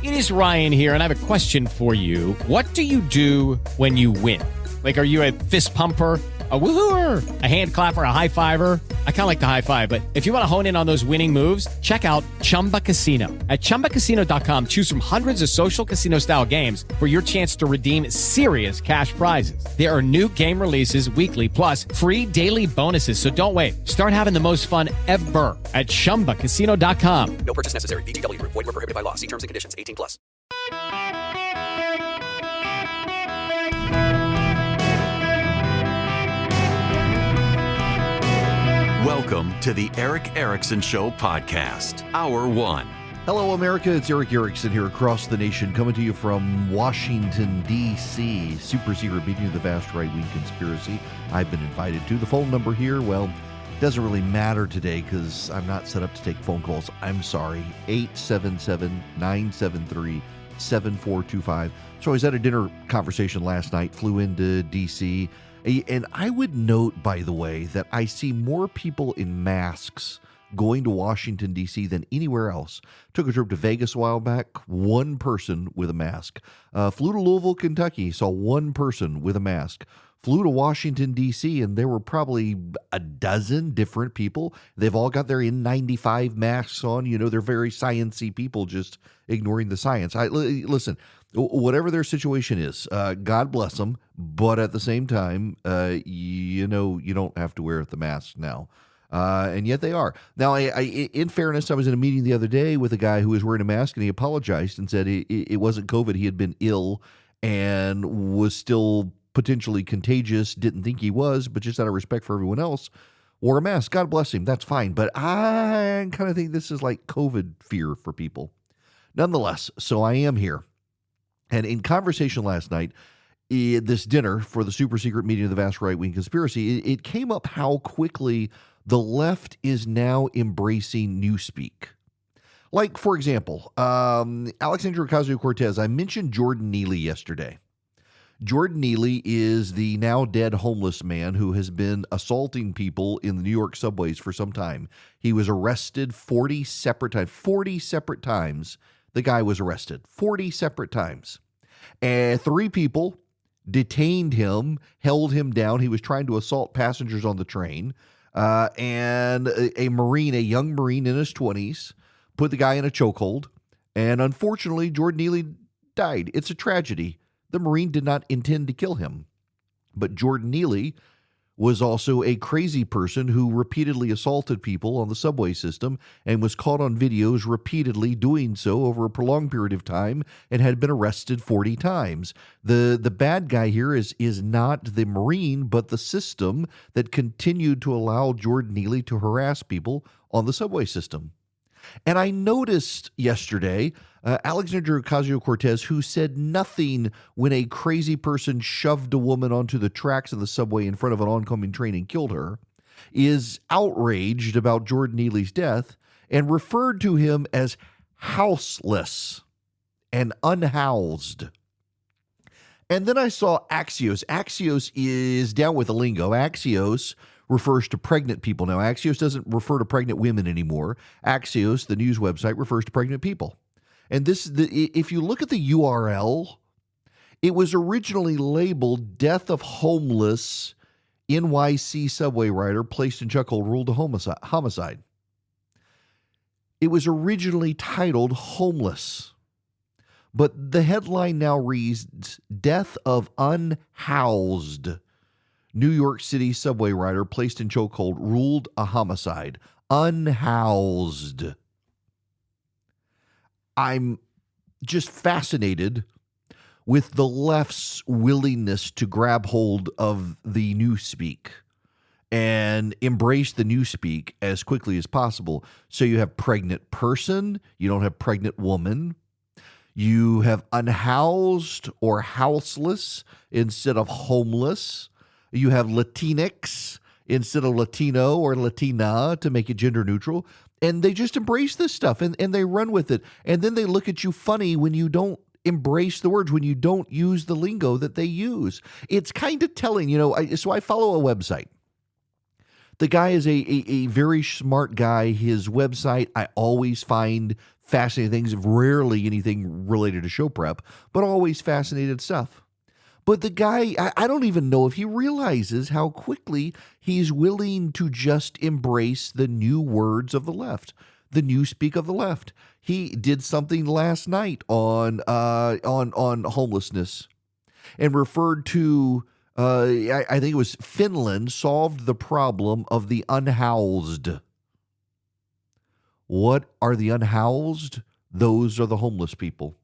It is Ryan here, and I have a question for you. What do you do when you win? Like, are you a fist pumper, a woo-hooer, a hand clapper, a high fiver? I kind of like the high five, but if you want to hone in on those winning moves, check out Chumba Casino. At ChumbaCasino.com, choose from hundreds of social casino-style games for your chance to redeem serious cash prizes. There are new game releases weekly, plus free daily bonuses. So don't wait. Start having the most fun ever at ChumbaCasino.com. No purchase necessary. VGW Group. Void where prohibited by law. See terms and conditions. 18 plus. Welcome to the Eric Erickson Show podcast, Hour 1. Hello, America. It's Eric Erickson here across the nation, coming to you from Washington, D.C. Super secret meeting of the vast right-wing conspiracy I've been invited to. The phone number here, well, it doesn't really matter today because I'm not set up to take phone calls. I'm sorry. 877-973-7425. So I was at a dinner conversation last night, flew into D.C., and I would note, by the way, that I see more people in masks going to Washington, D.C. than anywhere else. Took a trip to Vegas a while back, one person with a mask. Flew to Louisville, Kentucky, saw one person with a mask. Flew to Washington, D.C., and there were probably a dozen different people. They've all got their N95 masks on. You know, they're very sciencey people just ignoring the science. Listen, whatever their situation is, God bless them. But at the same time, you don't have to wear the mask now. And yet they are. Now, in fairness, I was in a meeting the other day with a guy who was wearing a mask, and he apologized and said it wasn't COVID. He had been ill and was still potentially contagious, didn't think he was, but just out of respect for everyone else, wore a mask. God bless him. That's fine. But I kind of think this is like COVID fear for people. Nonetheless, so I am here. And in conversation last night, this dinner for the super secret meeting of the vast right-wing conspiracy, it came up how quickly the left is now embracing newspeak. Like, for example, Alexandria Ocasio-Cortez, I mentioned Jordan Neely yesterday. Jordan Neely is the now dead homeless man who has been assaulting people in the New York subways for some time. He was arrested 40 separate times. 40 separate times the guy was arrested. 40 separate times. And 3 people detained him, held him down. He was trying to assault passengers on the train. And a young Marine in his 20s, put the guy in a chokehold. And unfortunately, Jordan Neely died. It's a tragedy. The Marine did not intend to kill him. But Jordan Neely was also a crazy person who repeatedly assaulted people on the subway system and was caught on videos repeatedly doing so over a prolonged period of time and had been arrested 40 times. The bad guy here is not the Marine, but the system that continued to allow Jordan Neely to harass people on the subway system. And I noticed yesterday Alexandria Ocasio-Cortez, who said nothing when a crazy person shoved a woman onto the tracks of the subway in front of an oncoming train and killed her, is outraged about Jordan Neely's death and referred to him as houseless and unhoused. And then I saw Axios. Axios is down with the lingo. Axios refers to pregnant people. Now, Axios doesn't refer to pregnant women anymore. Axios, the news website, refers to pregnant people. And if you look at the URL, it was originally labeled Death of Homeless NYC Subway Rider Placed in Chokehold Ruled a Homicide. It was originally titled Homeless. But the headline now reads Death of Unhoused New York City Subway Rider Placed in Chokehold Ruled a Homicide. Unhoused. I'm just fascinated with the left's willingness to grab hold of the newspeak and embrace the newspeak as quickly as possible. So you have pregnant person, you don't have pregnant woman. You have unhoused or houseless instead of homeless. You have Latinx instead of Latino or Latina to make it gender neutral. And they just embrace this stuff and they run with it. And then they look at you funny when you don't embrace the words, when you don't use the lingo that they use. It's kind of telling, so I follow a website. The guy is a very smart guy. His website I always find fascinating things, rarely anything related to show prep, but always fascinating stuff. But the guy, I don't even know if he realizes how quickly he's willing to just embrace the new words of the left, the new speak of the left. He did something last night on homelessness and referred to, I think it was Finland solved the problem of the unhoused. What are the unhoused? Those are the homeless people.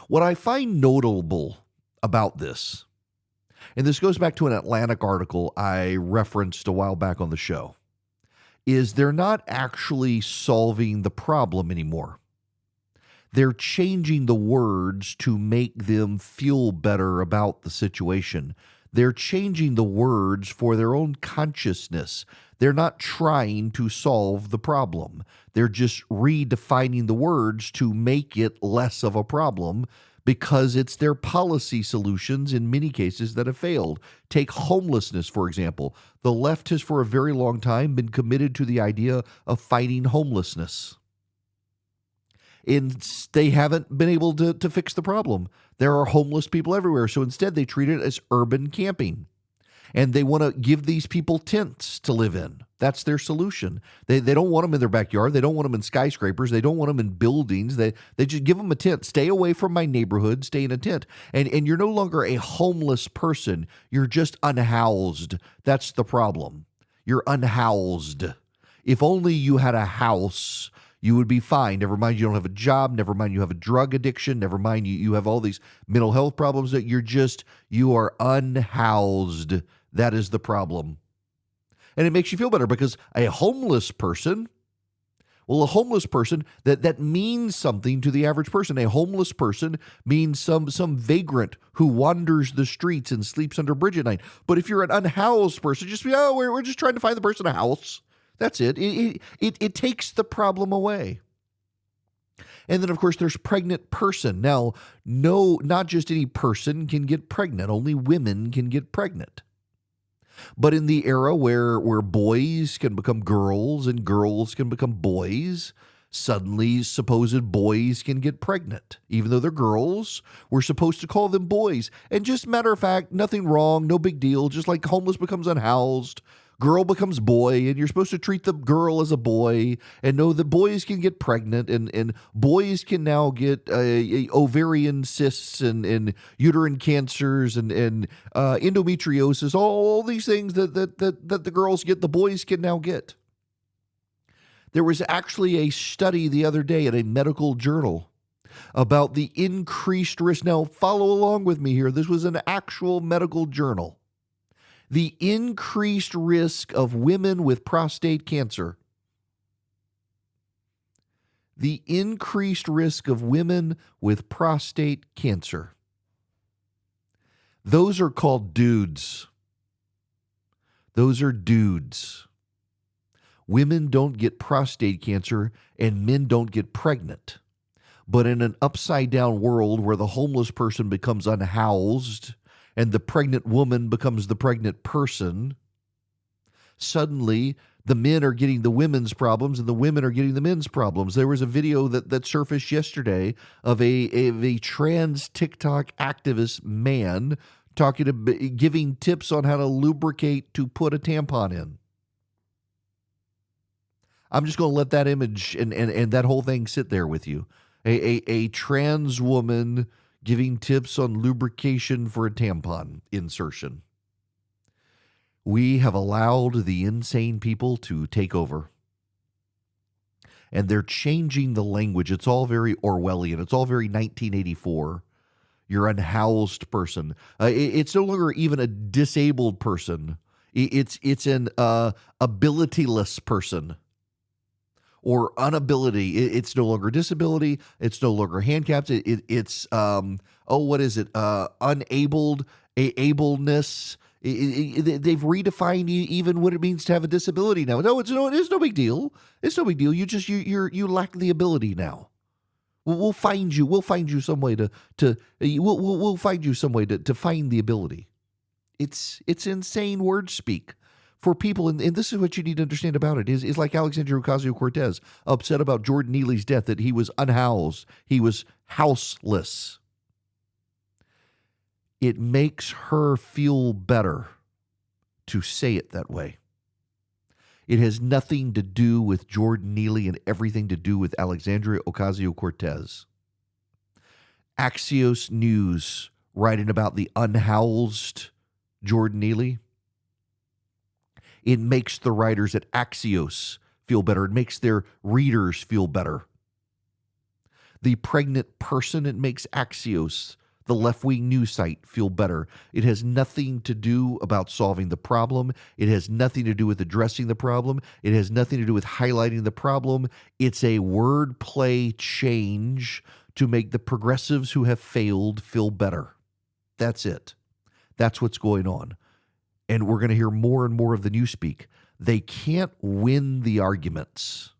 What I find notable about this, and this goes back to an Atlantic article I referenced a while back on the show, is they're not actually solving the problem anymore. They're changing the words to make them feel better about the situation. They're changing the words for their own consciousness. They're not trying to solve the problem. They're just redefining the words to make it less of a problem, because it's their policy solutions in many cases that have failed. Take homelessness, for example. The left has for a very long time been committed to the idea of fighting homelessness. And they haven't been able to fix the problem. There are homeless people everywhere, so instead they treat it as urban camping. And they want to give these people tents to live in. That's their solution. They don't want them in their backyard. They don't want them in skyscrapers. They don't want them in buildings. They just give them a tent. Stay away from my neighborhood. Stay in a tent. And you're no longer a homeless person. You're just unhoused. That's the problem. You're unhoused. If only you had a house, you would be fine. Never mind you don't have a job. Never mind you have a drug addiction. Never mind you have all these mental health problems. That you are unhoused. That is the problem. And it makes you feel better because a homeless person, that means something to the average person. A homeless person means some vagrant who wanders the streets and sleeps under a bridge at night. But if you're an unhoused person, we're just trying to find the person a house. That's it. It takes the problem away. And then, of course, there's pregnant person. Now, no, not just any person can get pregnant. Only women can get pregnant. But in the era where boys can become girls and girls can become boys, suddenly supposed boys can get pregnant. Even though they're girls, we're supposed to call them boys. And just matter of fact, nothing wrong, no big deal. Just like homeless becomes unhoused, girl becomes boy, and you're supposed to treat the girl as a boy and know that boys can get pregnant and boys can now get ovarian cysts and uterine cancers and endometriosis, all these things that the girls get, the boys can now get. There was actually a study the other day in a medical journal about the increased risk. Now, follow along with me here. This was an actual medical journal. The increased risk of women with prostate cancer. The increased risk of women with prostate cancer. Those are called dudes. Those are dudes. Women don't get prostate cancer and men don't get pregnant. But in an upside down world where the homeless person becomes unhoused and the pregnant woman becomes the pregnant person, suddenly the men are getting the women's problems and the women are getting the men's problems. There was a video that surfaced yesterday of a trans TikTok activist man giving tips on how to lubricate to put a tampon in. I'm just going to let that image and that whole thing sit there with you. A trans woman giving tips on lubrication for a tampon insertion. We have allowed the insane people to take over. And they're changing the language. It's all very Orwellian. It's all very 1984. You're an unhoused person. It's no longer even a disabled person. It's an abilityless person. Or unability. It's no longer disability. It's no longer handicapped. It's what is it? Unabled, ableness. They've redefined even what it means to have a disability now. No, it is no big deal. It's no big deal. You lack the ability now. We'll find you. We'll find you some way we'll find you some way to find the ability. It's insane word speak for people, and this is what you need to understand about it, is like Alexandria Ocasio-Cortez, upset about Jordan Neely's death, that he was unhoused, he was houseless. It makes her feel better to say it that way. It has nothing to do with Jordan Neely and everything to do with Alexandria Ocasio-Cortez. Axios News writing about the unhoused Jordan Neely. It makes the writers at Axios feel better. It makes their readers feel better. The pregnant person, it makes Axios, the left-wing news site, feel better. It has nothing to do about solving the problem. It has nothing to do with addressing the problem. It has nothing to do with highlighting the problem. It's a wordplay change to make the progressives who have failed feel better. That's it. That's what's going on. And we're going to hear more and more of the newspeak. They can't win the arguments.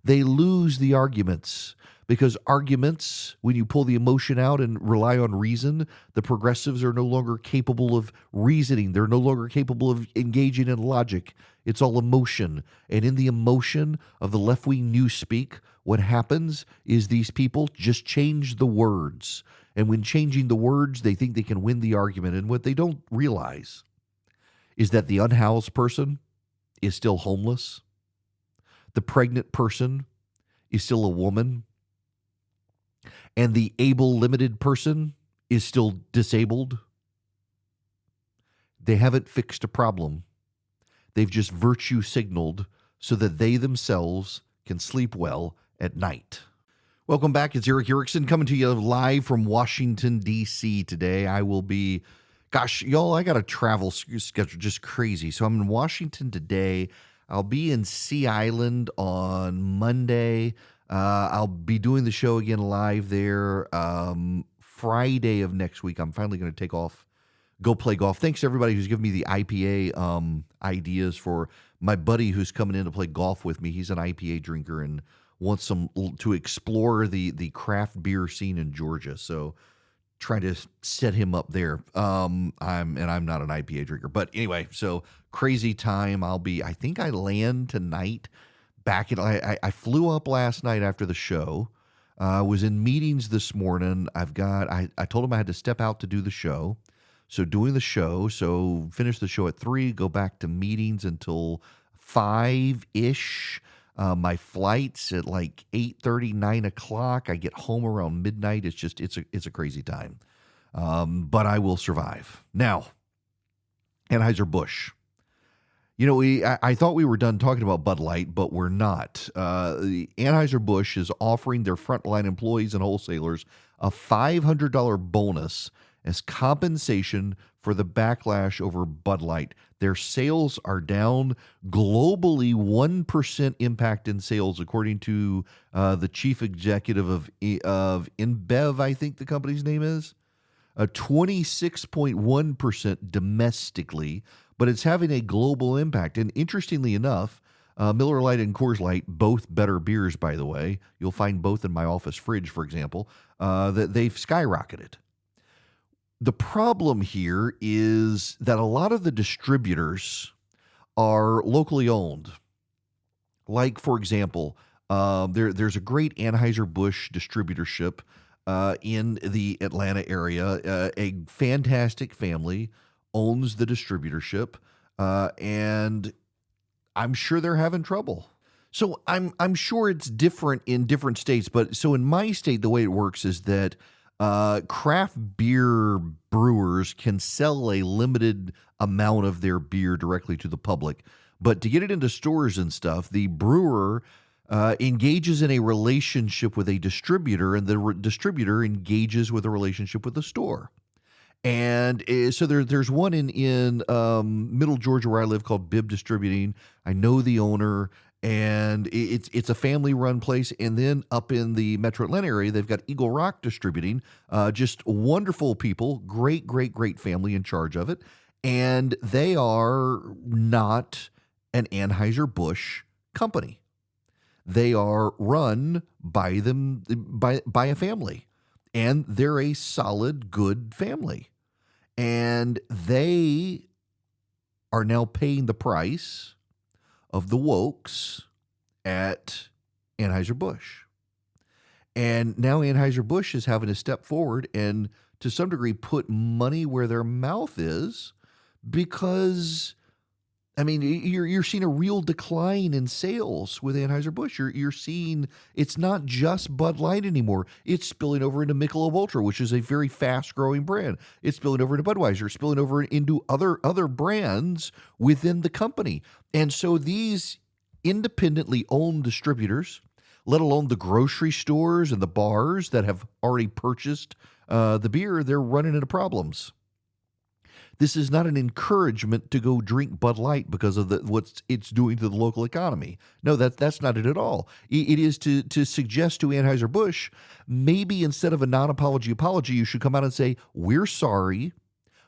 They lose the arguments. Because arguments, when you pull the emotion out and rely on reason, the progressives are no longer capable of reasoning. They're no longer capable of engaging in logic. It's all emotion. And in the emotion of the left-wing newspeak, what happens is these people just change the words. And when changing the words, they think they can win the argument. And what they don't realize is that the unhoused person is still homeless. The pregnant person is still a woman. And the able limited person is still disabled. They haven't fixed a problem. They've just virtue signaled so that they themselves can sleep well at night. Welcome back. It's Eric Erickson coming to you live from Washington, D.C. today. I will be, gosh, y'all, I got a travel schedule just crazy. So I'm in Washington today. I'll be in Sea Island on Monday. I'll be doing the show again live there Friday of next week. I'm finally going to take off, go play golf. Thanks to everybody who's given me the IPA ideas for my buddy who's coming in to play golf with me. He's an IPA drinker and wants to explore the craft beer scene in Georgia. So trying to set him up there. I'm not an IPA drinker, but anyway, so crazy time. I think I land tonight. I flew up last night after the show. Was in meetings this morning. I told him I had to step out to do the show. So doing the show, finish the show at 3, go back to meetings until 5-ish. My flight's at like 8:30, 9 o'clock. I get home around midnight. It's a crazy time. But I will survive. Now, Anheuser-Busch. You know, I thought we were done talking about Bud Light, but we're not. The Anheuser-Busch is offering their frontline employees and wholesalers a $500 bonus as compensation for the backlash over Bud Light. Their sales are down globally 1% impact in sales, according to the chief executive of InBev, I think the company's name is. 26.1% domestically, but it's having a global impact. And interestingly enough, Miller Lite and Coors Light, both better beers, by the way. You'll find both in my office fridge, for example, that they've skyrocketed. The problem here is that a lot of the distributors are locally owned. Like, for example, there's a great Anheuser-Busch distributorship in the Atlanta area. A fantastic family owns the distributorship, and I'm sure they're having trouble. So I'm sure it's different in different states, but so in my state, the way it works is that craft beer brewers can sell a limited amount of their beer directly to the public, but to get it into stores and stuff, the brewer engages in a relationship with a distributor, and the distributor engages with a relationship with the store. And so there's one in Middle Georgia where I live called Bibb Distributing. I know the owner, and it's a family-run place. And then up in the Metro Atlanta area, they've got Eagle Rock Distributing. Just wonderful people, great family in charge of it. And they are not an Anheuser-Busch company. They are run by a family, and they're a solid, good family. And they are now paying the price of the wokes at Anheuser-Busch. And now Anheuser-Busch is having to step forward and, to some degree, put money where their mouth is because, I mean, you're seeing a real decline in sales with Anheuser-Busch. You're seeing it's not just Bud Light anymore. It's spilling over into Michelob Ultra, which is a very fast-growing brand. It's spilling over into Budweiser, spilling over into other brands within the company. And so these independently owned distributors, let alone the grocery stores and the bars that have already purchased the beer, they're running into problems. This is not an encouragement to go drink Bud Light because of what it's doing to the local economy. No, that's not it at all. It is to suggest to Anheuser-Busch, maybe instead of a non-apology apology, you should come out and say, we're sorry.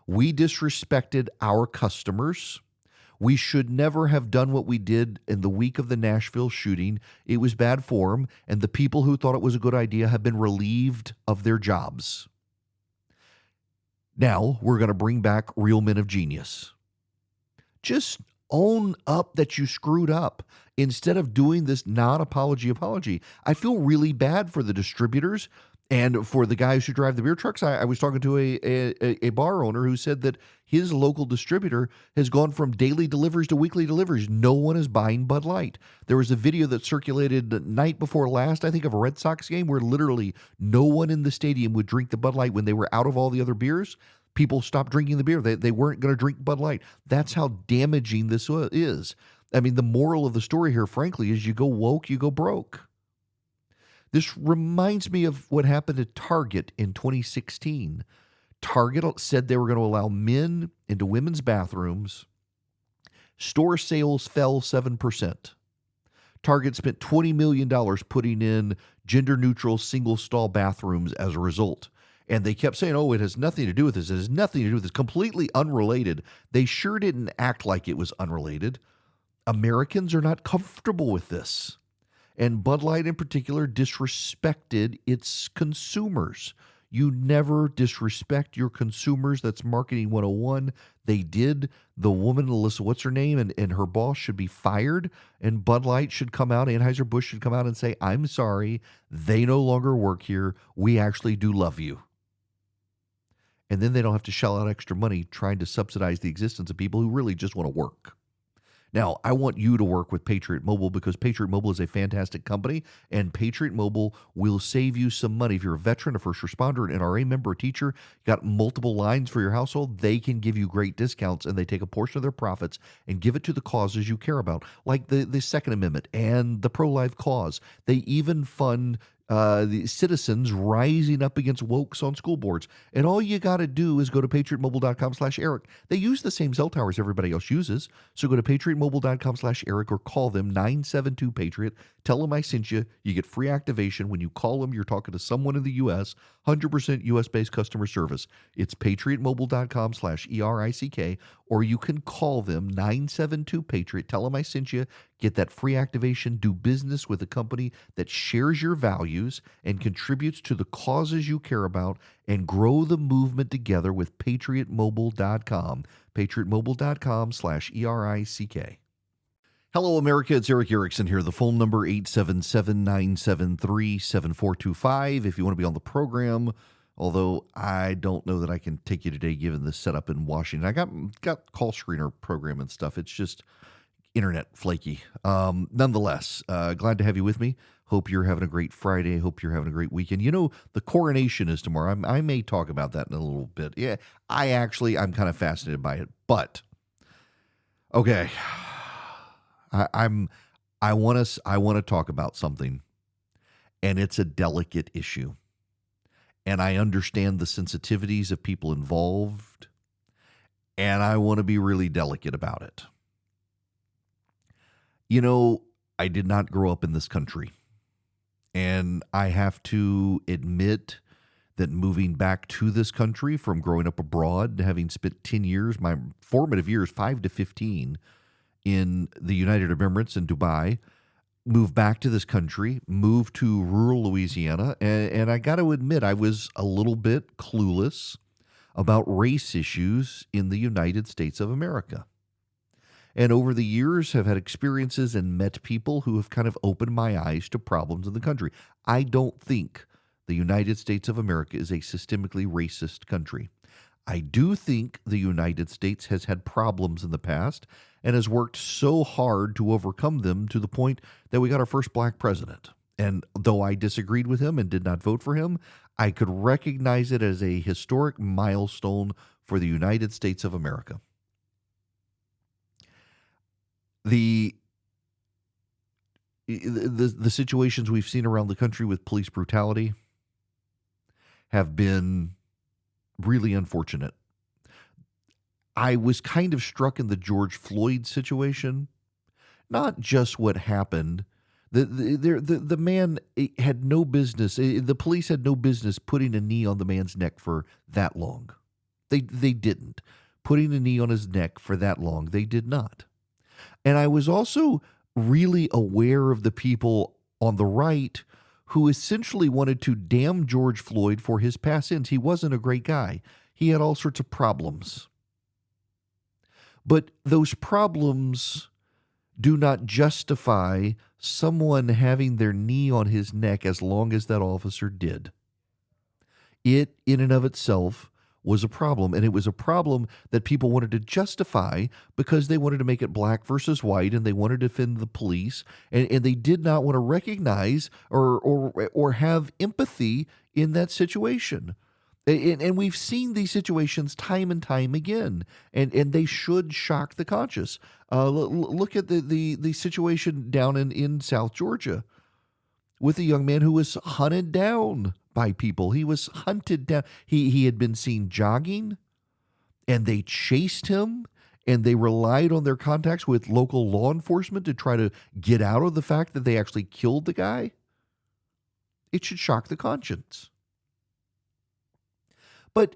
We disrespected our customers. We should never have done what we did in the week of the Nashville shooting. It was bad form, and the people who thought it was a good idea have been relieved of their jobs. Now we're going to bring back Real Men of Genius. Just own up that you screwed up instead of doing this non-apology apology. I feel really bad for the distributors and for the guys who drive the beer trucks. I was talking to a bar owner who said that his local distributor has gone from daily deliveries to weekly deliveries. No one is buying Bud Light. There was a video that circulated the night before last, I think, of a Red Sox game where literally no one in the stadium would drink the Bud Light when they were out of all the other beers. People stopped drinking the beer. They weren't going to drink Bud Light. That's how damaging this is. I mean, the moral of the story here, frankly, is you go woke, you go broke. This reminds me of what happened at Target in 2016. Target said they were going to allow men into women's bathrooms. Store sales fell 7%. Target spent $20 million putting in gender-neutral single-stall bathrooms as a result. And they kept saying, oh, it has nothing to do with this. It has nothing to do with this. Completely unrelated. They sure didn't act like it was unrelated. Americans are not comfortable with this. And Bud Light in particular disrespected its consumers. You never disrespect your consumers. That's marketing 101. They did. The woman, Alyssa, what's her name, and her boss should be fired. And Bud Light should come out, Anheuser-Busch should come out and say, I'm sorry. They no longer work here. We actually do love you. And then they don't have to shell out extra money trying to subsidize the existence of people who really just want to work. Now, I want you to work with Patriot Mobile because Patriot Mobile is a fantastic company, and Patriot Mobile will save you some money. If you're a veteran, a first responder, an NRA member, a teacher, got multiple lines for your household, they can give you great discounts, and they take a portion of their profits and give it to the causes you care about, like the Second Amendment and the pro-life cause. They even fund the citizens rising up against wokes on school boards. And all you got to do is go to patriotmobile.com/Eric. They use the same cell towers everybody else uses. So go to patriotmobile.com/Eric or call them 972-PATRIOT. Tell them I sent you. You get free activation. When you call them, you're talking to someone in the U.S., 100% U.S.-based customer service. It's patriotmobile.com/ERICK, or you can call them 972-PATRIOT. Tell them I sent you. Get that free activation. Do business with a company that shares your values and contributes to the causes you care about, and grow the movement together with patriotmobile.com. patriotmobile.com/ERICK. Hello, America. It's Eric Erickson here. The phone number 877-973-7425 if you want to be on the program. Although I don't know that I can take you today given the setup in Washington. I got call screener program and stuff. It's just internet flaky. Nonetheless, glad to have you with me. Hope you're having a great Friday. Hope you're having a great weekend. You know, the coronation is tomorrow. I may talk about that in a little bit. Yeah, I'm kind of fascinated by it. But okay, I want to talk about something, and it's a delicate issue. And I understand the sensitivities of people involved, and I want to be really delicate about it. You know, I did not grow up in this country, and I have to admit that moving back to this country from growing up abroad, having spent 10 years, my formative years, 5 to 15, in the United Arab Emirates and Dubai, moved back to this country, moved to rural Louisiana, and I got to admit I was a little bit clueless about race issues in the United States of America. and over the years have had experiences and met people who have kind of opened my eyes to problems in the country. I don't think the United States of America is a systemically racist country. I do think the United States has had problems in the past and has worked so hard to overcome them to the point that we got our first black president. And though I disagreed with him and did not vote for him, I could recognize it as a historic milestone for the United States of America. The situations we've seen around the country with police brutality have been really unfortunate. I was kind of struck in the George Floyd situation, not just what happened. The man had no business, the police had no business putting a knee on the man's neck for that long. They didn't. Putting a knee on his neck for that long, they did not. And I was also really aware of the people on the right who essentially wanted to damn George Floyd for his past sins. He wasn't a great guy. He had all sorts of problems. But those problems do not justify someone having their knee on his neck as long as that officer did. It, in and of itself, was a problem, and it was a problem that people wanted to justify because they wanted to make it black versus white, and they wanted to defend the police, and they did not want to recognize or have empathy in that situation. And we've seen these situations time and time again, and they should shock the conscious. Look at the situation down in South Georgia with a young man who was hunted down by people. He was hunted down. He had been seen jogging, and they chased him, and they relied on their contacts with local law enforcement to try to get out of the fact that they actually killed the guy. It should shock the conscience. But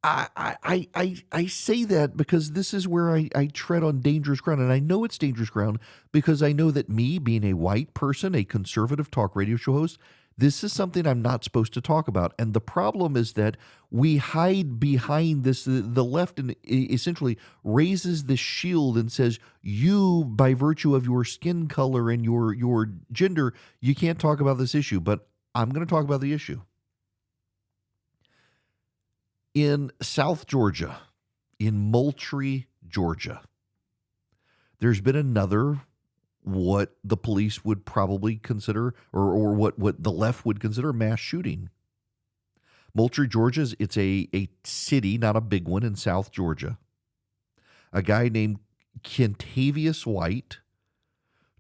I say that because this is where I tread on dangerous ground, and I know it's dangerous ground because I know that me, being a white person, a conservative talk radio show host, this is something I'm not supposed to talk about. And the problem is that we hide behind this. The left essentially raises this shield and says, you, by virtue of your skin color and your gender, you can't talk about this issue. But I'm going to talk about the issue. In South Georgia, in Moultrie, Georgia, there's been another what the police would probably consider or what the left would consider mass shooting. Moultrie, Georgia, it's a city, not a big one, in South Georgia. A guy named Kentavious White,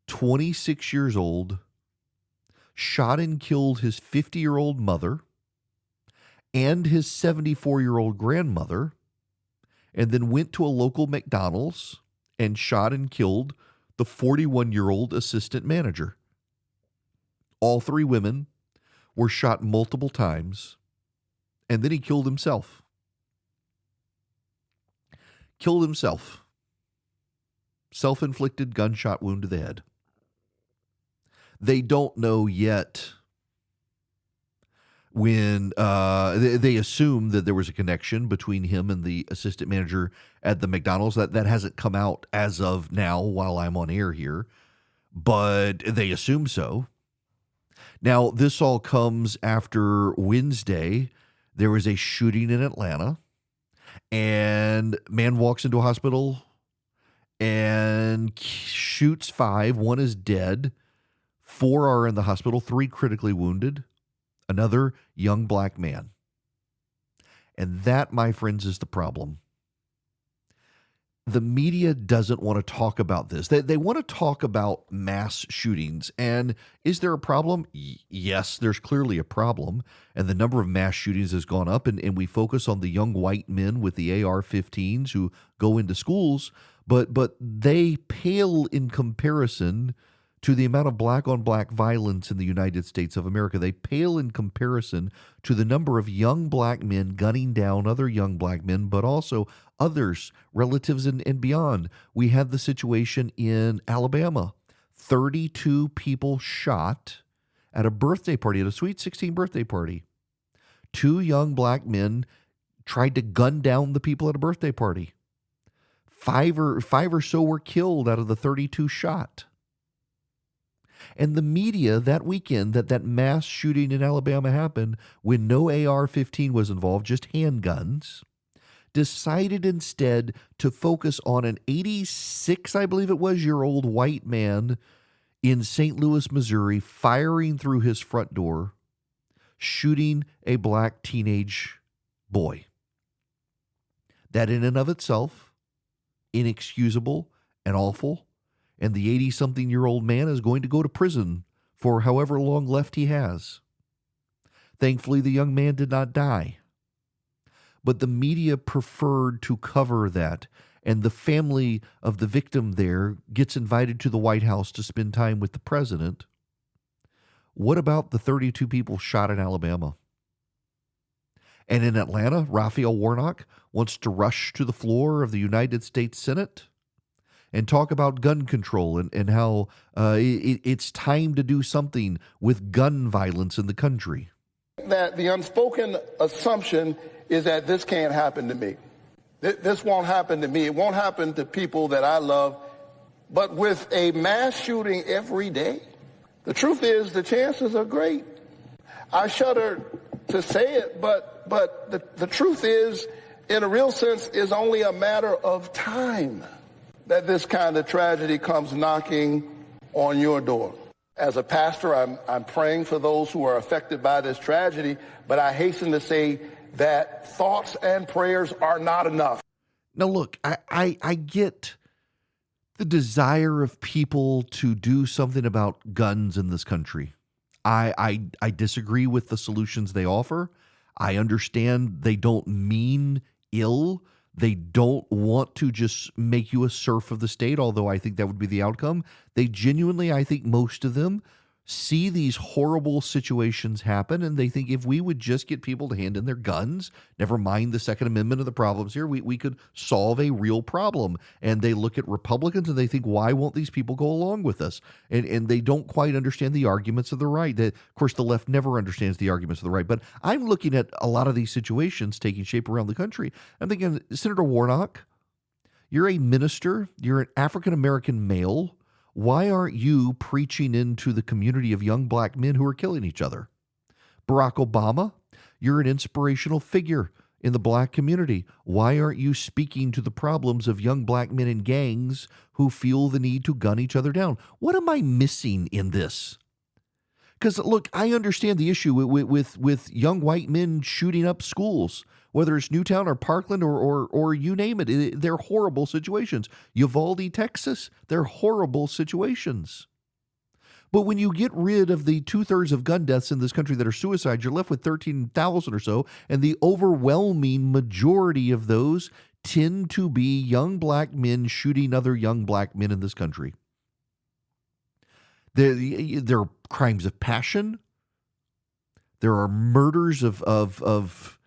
26 years old, shot and killed his 50-year-old mother and his 74-year-old grandmother, and then went to a local McDonald's and shot and killed the 41-year-old assistant manager. All three women were shot multiple times, and then he killed himself. Killed himself. Self-inflicted gunshot wound to the head. They don't know yet when they assume that there was a connection between him and the assistant manager at the McDonald's. That hasn't come out as of now while I'm on air here, but they assume so. Now, this all comes after Wednesday. There was a shooting in Atlanta, and man walks into a hospital and shoots 5. 1 is dead. 4 are in the hospital, 3 critically wounded. Another young black man. And that, my friends, is the problem. The media doesn't want to talk about this. They want to talk about mass shootings. And is there a problem? Yes, there's clearly a problem. And the number of mass shootings has gone up. And we focus on the young white men with the AR-15s who go into schools. But they pale in comparison to the amount of black-on-black violence in the United States of America. They pale in comparison to the number of young black men gunning down other young black men, but also others, relatives and beyond. We had the situation in Alabama. 32 people shot at a birthday party, at a Sweet 16 birthday party. 2 young black men tried to gun down the people at a birthday party. Five or so were killed out of the 32 shot. And the media that weekend that mass shooting in Alabama happened, when no AR-15 was involved, just handguns, decided instead to focus on an 86, I believe it was, year old white man in St. Louis, Missouri, firing through his front door, shooting a black teenage boy. That in and of itself, inexcusable and awful. And the 80-something-year-old man is going to go to prison for however long left he has. Thankfully, the young man did not die. But the media preferred to cover that, and the family of the victim there gets invited to the White House to spend time with the president. What about the 32 people shot in Alabama? And in Atlanta, Raphael Warnock wants to rush to the floor of the United States Senate and talk about gun control and how it's time to do something with gun violence in the country. That the unspoken assumption is that this can't happen to me. This won't happen to me. It won't happen to people that I love. But with a mass shooting every day, the truth is the chances are great. I shudder to say it, but the truth is, in a real sense, is only a matter of time that this kind of tragedy comes knocking on your door. As a pastor, I'm praying for those who are affected by this tragedy, but I hasten to say that thoughts and prayers are not enough. Now, look, I get the desire of people to do something about guns in this country. I disagree with the solutions they offer. I understand they don't mean ill. They don't want to just make you a serf of the state, although I think that would be the outcome. They genuinely, I think most of them, see these horrible situations happen, and they think if we would just get people to hand in their guns, never mind the Second Amendment of the problems here, we could solve a real problem. And they look at Republicans and they think, why won't these people go along with us? And they don't quite understand the arguments of the right. Of course, the left never understands the arguments of the right. But I'm looking at a lot of these situations taking shape around the country. I'm thinking, Senator Warnock, you're a minister, you're an African-American male. Why aren't you preaching into the community of young black men who are killing each other? Barack Obama, you're an inspirational figure in the black community. Why aren't you speaking to the problems of young black men in gangs who feel the need to gun each other down? What am I missing in this? Because, look, I understand the issue with young white men shooting up schools, whether it's Newtown or Parkland or you name it. They're horrible situations. Uvalde, Texas, they're horrible situations. But when you get rid of the 2/3 of gun deaths in this country that are suicides, you're left with 13,000 or so, and the overwhelming majority of those tend to be young black men shooting other young black men in this country. There are crimes of passion. There are murders of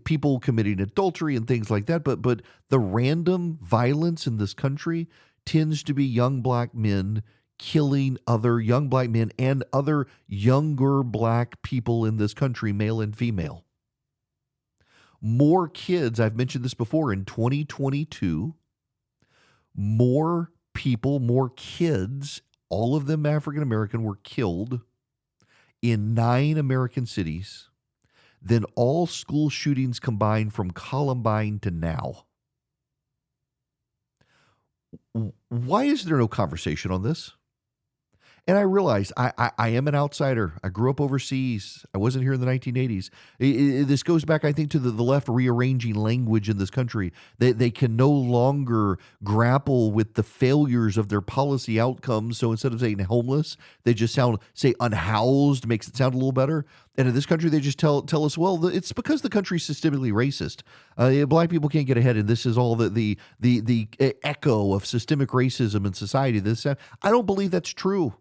people committing adultery and things like that. But the random violence in this country tends to be young black men killing other young black men and other younger black people in this country, male and female. More kids, I've mentioned this before, in 2022, more people, more kids, all of them African American, were killed in 9 American cities than all school shootings combined from Columbine to now. Why is there no conversation on this? And I realize I am an outsider. I grew up overseas. I wasn't here in the 1980s. This goes back, I think, to the left rearranging language in this country. They can no longer grapple with the failures of their policy outcomes. So instead of saying homeless, they just say unhoused, makes it sound a little better. And in this country, they just tell us, well, it's because the country's systemically racist. Black people can't get ahead, and this is all the echo of systemic racism in society. I don't believe that's true.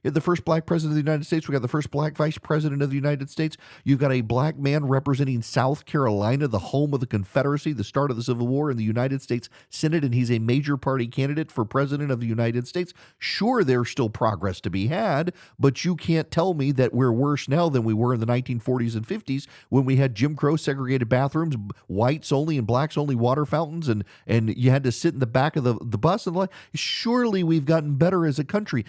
You had the first black president of the United States. We got the first black vice president of the United States. You've got a black man representing South Carolina, the home of the Confederacy, the start of the Civil War in the United States Senate, and he's a major party candidate for president of the United States. Sure, there's still progress to be had, but you can't tell me that we're worse now than we were in the 1940s and 50s when we had Jim Crow segregated bathrooms, whites only and blacks only water fountains, and you had to sit in the back of the bus. And like, surely we've gotten better as a country.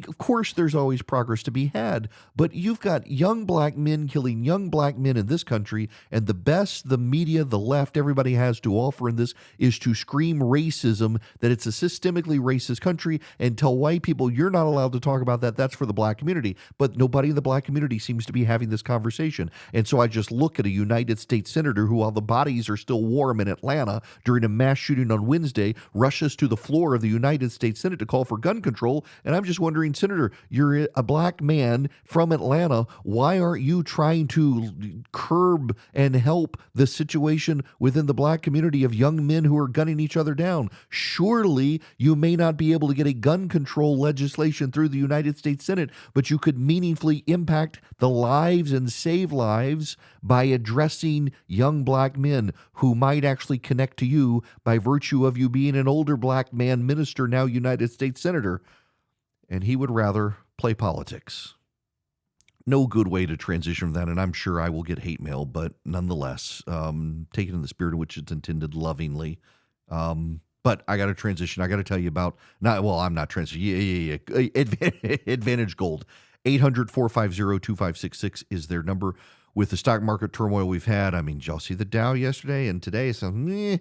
Of course, there's always progress to be had, but you've got young black men killing young black men in this country, and the best the media, the left, everybody has to offer in this is to scream racism, that it's a systemically racist country, and tell white people you're not allowed to talk about that. That's for the black community. But nobody in the black community seems to be having this conversation. And so I just look at a United States senator who, while the bodies are still warm in Atlanta during a mass shooting on Wednesday, rushes to the floor of the United States Senate to call for gun control. And I'm just wondering, Senator, you're a black man from Atlanta. Why aren't you trying to curb and help the situation within the black community of young men who are gunning each other down? Surely you may not be able to get a gun control legislation through the United States Senate, but you could meaningfully impact the lives and save lives by addressing young black men who might actually connect to you by virtue of you being an older black man minister, now United States Senator. And he would rather play politics. No good way to transition from that, and I'm sure I will get hate mail, but nonetheless, take it in the spirit in which it's intended, lovingly. But I got to transition. I got to tell you about, I'm not transitioning. Yeah. Advantage Gold. 800-450-2566 is their number. With the stock market turmoil we've had, I mean, did y'all see the Dow yesterday and today? So, you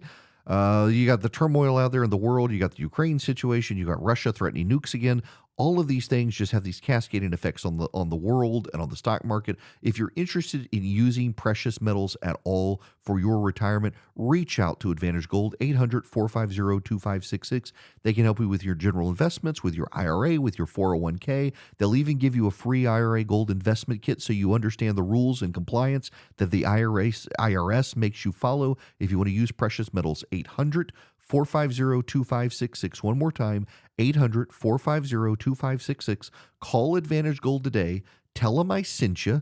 got the turmoil out there in the world. You got the Ukraine situation. You got Russia threatening nukes again. All of these things just have these cascading effects on the world and on the stock market. If you're interested in using precious metals at all for your retirement, reach out to Advantage Gold, 800-450-2566. They can help you with your general investments, with your IRA, with your 401k. They'll even give you a free IRA gold investment kit so you understand the rules and compliance that the IRS makes you follow if you want to use precious metals. 800-450-2566. One more time, 800-450-2566. Call Advantage Gold today. Tell them I sent you.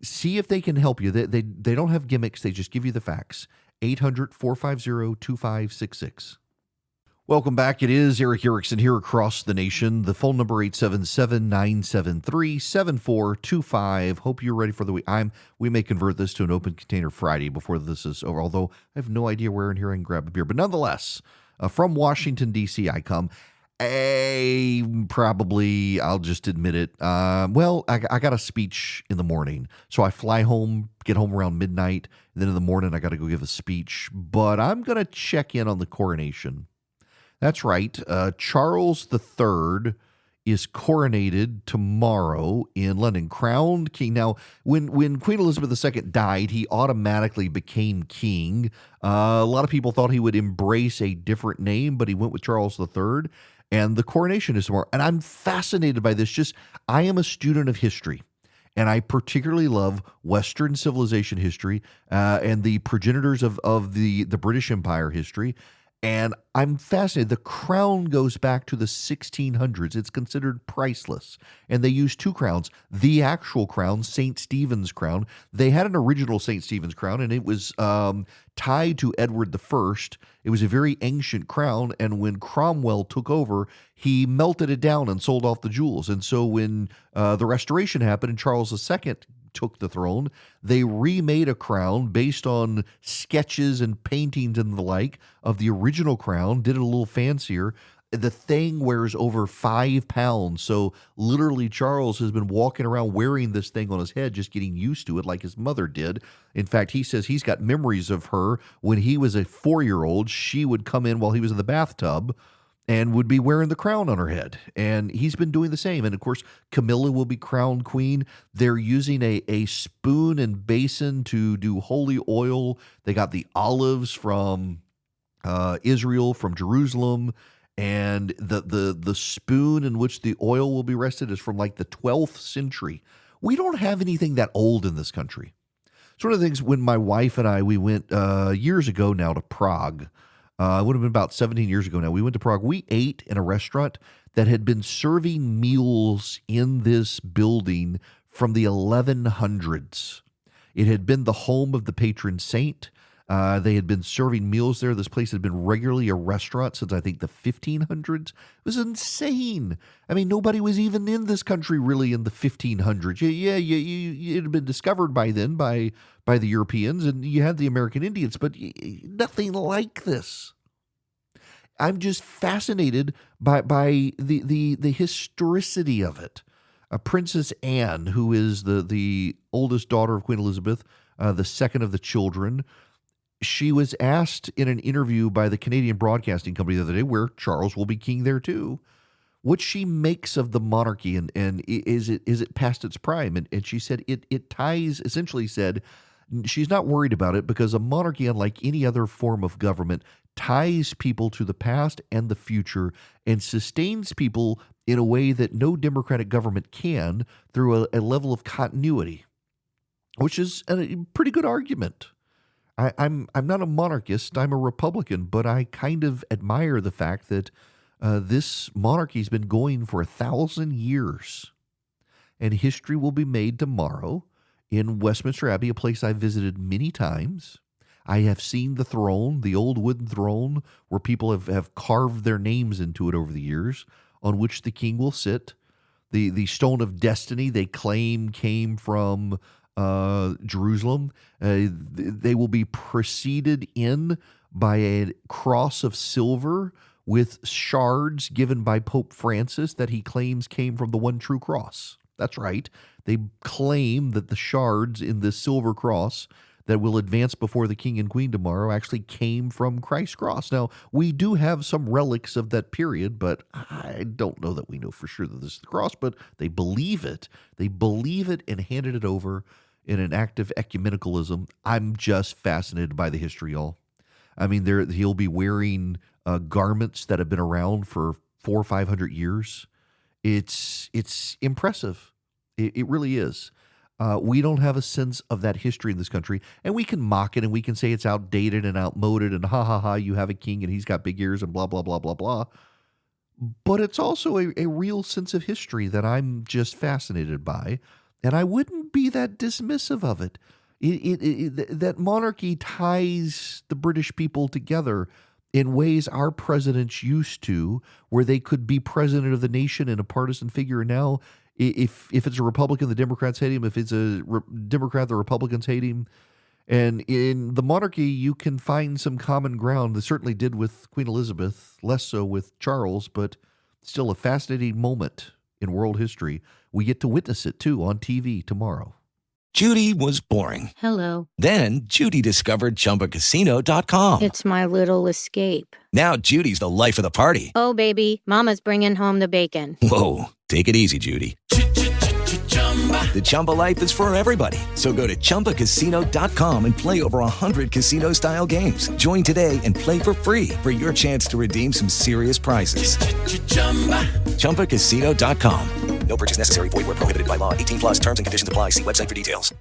See if they can help you. They don't have gimmicks. They just give you the facts. 800-450-2566. Welcome back. It is Eric Erickson here across the nation. The phone number 877-973-7425. Hope you're ready for the week. We may convert this to an open container Friday before this is over, although I have no idea where in here I can grab a beer. But nonetheless, from Washington, D.C. I come. I'll just admit it. I got a speech in the morning. So I fly home, get home around midnight. And then in the morning, I got to go give a speech. But I'm going to check in on the coronation. That's right. Charles III is coronated tomorrow in London, crowned king. Now, when Queen Elizabeth II died, he automatically became king. A lot of people thought he would embrace a different name, but he went with Charles III. And the coronation is tomorrow. And I'm fascinated by this. I am a student of history. And I particularly love Western civilization history and the progenitors of the British Empire history. And I'm fascinated. The crown goes back to the 1600s. It's considered priceless. And they use two crowns. The actual crown, St. Stephen's crown. They had an original St. Stephen's crown, and it was tied to Edward I. It was a very ancient crown, and when Cromwell took over, he melted it down and sold off the jewels. And so when the Restoration happened and Charles II took the throne, they remade a crown based on sketches and paintings and the like of the original crown, did it a little fancier. The thing wears over 5 pounds. So literally Charles has been walking around wearing this thing on his head, just getting used to it like his mother did. In fact, he says he's got memories of her when he was a 4-year-old. She would come in while he was in the bathtub and would be wearing the crown on her head. And he's been doing the same. And of course, Camilla will be crowned queen. They're using a spoon and basin to do holy oil. They got the olives from Israel, from Jerusalem. And the spoon in which the oil will be rested is from like the 12th century. We don't have anything that old in this country. It's one of the things when my wife and we went years ago now to Prague. It would have been about 17 years ago now. We went to Prague. We ate in a restaurant that had been serving meals in this building from the 1100s. It had been the home of the patron saint. They had been serving meals there. This place had been regularly a restaurant since, I think, the 1500s. It was insane. I mean, nobody was even in this country really in the 1500s. It had been discovered by then by the Europeans, and you had the American Indians, but nothing like this. I'm just fascinated by the historicity of it. Princess Anne, who is the oldest daughter of Queen Elizabeth, the second of the children, she was asked in an interview by the Canadian Broadcasting Company the other day, where Charles will be king there too, what she makes of the monarchy and is it past its prime? And she said it ties, essentially said, she's not worried about it because a monarchy, unlike any other form of government, ties people to the past and the future and sustains people in a way that no democratic government can through a level of continuity, which is a pretty good argument. I'm not a monarchist, I'm a Republican, but I kind of admire the fact that this monarchy's been going for 1,000 years, and history will be made tomorrow in Westminster Abbey, a place I've visited many times. I have seen the throne, the old wooden throne, where people have carved their names into it over the years, on which the king will sit. The stone of destiny they claim came from Jerusalem. They will be preceded in by a cross of silver with shards given by Pope Francis that he claims came from the one true cross. That's right. They claim that the shards in this silver cross that will advance before the king and queen tomorrow actually came from Christ's cross. Now, we do have some relics of that period, but I don't know that we know for sure that this is the cross, but they believe it. They believe it and handed it over in an act of ecumenicalism. I'm just fascinated by the history, y'all. I mean, he'll be wearing garments that have been around for 400 or 500 years. It's impressive. It really is. We don't have a sense of that history in this country, and we can mock it and we can say it's outdated and outmoded and ha ha ha, you have a king and he's got big ears and blah, blah, blah, blah, blah. But it's also a real sense of history that I'm just fascinated by, and I wouldn't be that dismissive of it. That monarchy ties the British people together in ways our presidents used to, where they could be president of the nation and a partisan figure. Now, if it's a Republican, the Democrats hate him. If it's a Democrat, the Republicans hate him. And in the monarchy, you can find some common ground. They certainly did with Queen Elizabeth, less so with Charles, but still a fascinating moment in world history. We get to witness it, too, on TV tomorrow. Judy was boring. Hello. Then Judy discovered ChumbaCasino.com. It's my little escape. Now Judy's the life of the party. Oh, baby, mama's bringing home the bacon. Whoa, take it easy, Judy. The Chumba life is for everybody. So go to ChumbaCasino.com and play over 100 casino-style games. Join today and play for free for your chance to redeem some serious prizes. ChumbaCasino.com. No purchase necessary. Void where prohibited by law. 18+ terms and conditions apply. See website for details.